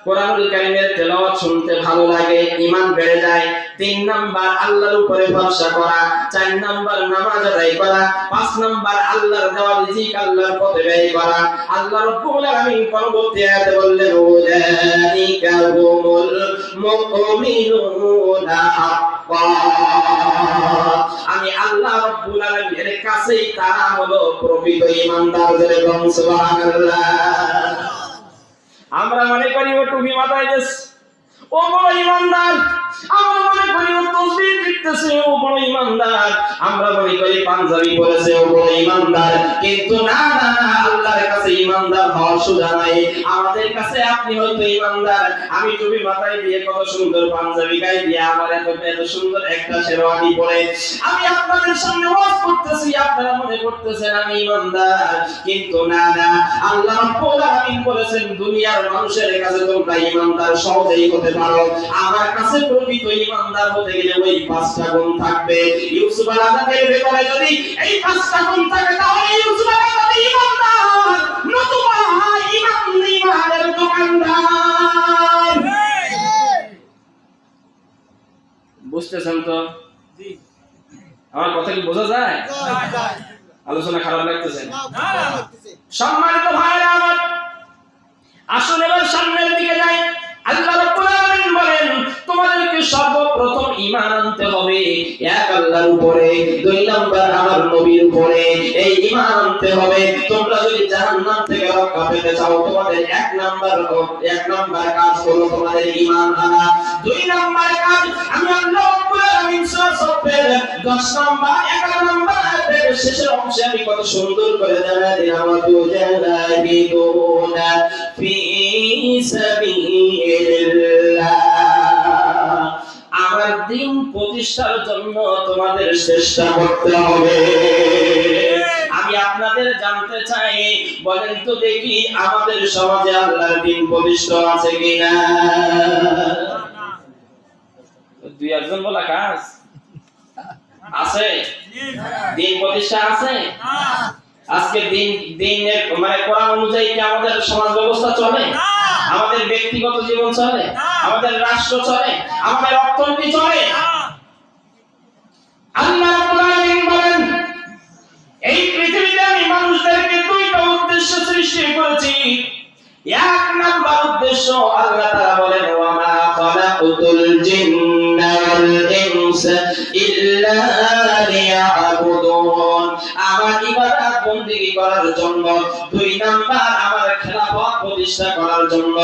কোরআনুল কারীমের তেলাওয়াত শুনতে ভালো লাগে, ঈমান বেড়ে যায়। 3 নাম্বার আল্লাহর উপরে ভরসা করা, 4 নাম্বার নামাজ আদায় করা, 5 নাম্বার আল্লাহর দেওয়া রিজিক আল্লাহর পথে ব্যয় করা। আল্লাহ রাব্বুল আলামিন পরবর্তী আয়াতে বললেন, উলাইকা হুমুল মুমিনুনা হাক্কান। আমি আল্লাহ রাব্বুল আলামিনের কাছেই তারা হলো প্রকৃত ঈমানদার। জোরে বলুন সুবহানাল্লাহ। আমরা মনে করি ও টুপি মাথায় দিয়েছে, ও বড় ঈমানদার। আমরা মনে করি ও তাসবিহ পড়তেছে, ও বড় ঈমানদার। আমরা মনে করি পাঞ্জাবি পরেছে, ও বড় ঈমানদার। কিন্তু না না না, আল্লাহর কাছে ঈমানদার হওয়ার সুযোগ নাই। আমাদের কাছে আপনি হয়তো ঈমানদার, আমি টুপি মাথায় দিয়ে কত সুন্দর পাঞ্জাবি গায়ে দিয়ে আমার এত সুন্দর একটা শেরওয়ানি পরে আমি আপনাদের সামনে ওয়াজ করতেছি, আপনারা মনে করতেছেন আমি ঈমানদার। কিন্তু না না, আল্লাহ রাব্বুল আলামিন বলেছেন দুনিয়ার মানুষের কাছে তোমরা ঈমানদার সহজেই হতে পারো, আমার কাছে প্রকৃত ঈমানদার হতে গেলে ওই 5টা গুণ থাকবে। ইউসুফ আলাইহিস ভেতরে যদি এই 5টা গুণ থাকে তাহলে ইউসুফ আলাইহিস ঈমানদার, নতুবা ঈমানের দোকানদার। বুঝতেছেন তো? জি। আমার কথা কি বোঝা যায়? আলোচনা খারাপ লাগতেছে? না না লাগতেছে। সম্মানিত ভাইরা আমার, আসুন এবার সামনের দিকে যাই। আল্লাহ রাব্বুল আলামিন বলেন তোমাদেরকে সর্বপ্রথম ঈমান আনতে হবে এক আল্লাহর উপরে, 2 নাম্বার আমার নবীর উপরে। এই ঈমান আনতে হবে। তোমরা যদি জাহান্নাম থেকে রক্ষা পেতে চাও, তোমাদের এক নাম্বার কাজ হলো তোমাদের ঈমান আনা। 2 নাম্বার কাজ আমি আল্লাহ রাব্বুল আলামিন সূরা সফের 10 নাম্বার 11 নাম্বার আয়াতের শেষের অংশে আমি কত সুন্দর করে জানাই দিলাম, তুজাহিদুনা ফি সাবিলিল্লাহ। আমার দ্বীন প্রতিষ্ঠার জন্য তোমাদের চেষ্টা করতে হবে। আমি আপনাদের জানতে চাই, বলেন তো দেখি আমাদের সমাজে আল্লাহর দ্বীন প্রতিষ্ঠা আছে কিনা? 2-1 বলা কাজ আছে? দ্বীন প্রতিষ্ঠা আছে? আজকে দিনের মানে কোরআন অনুযায়ী কি আমাদের সমাজ ব্যবস্থা চলে? আমাদের ব্যক্তিগত জীবন চলে? আমাদের রাষ্ট্র চলে? আমাদের অর্থনীতি চলে? আল্লাহ রাব্বুল আলামিন বলেন এই পৃথিবীতে আমি মানুষদেরকে 2টা উদ্দেশ্য সৃষ্টি করেছি। 1 নাম্বার উদ্দেশ্য আল্লাহ তাআলা বলেন, ওয়া মা খালাকুতুল জিন্না ওয়াল ইনসা ইল্লা লিয়াবুদুন। আমার ইবাদত বندگی করার জন্য, 2 নাম্বার আমার খেলাফত প্রতিষ্ঠা করার জন্য।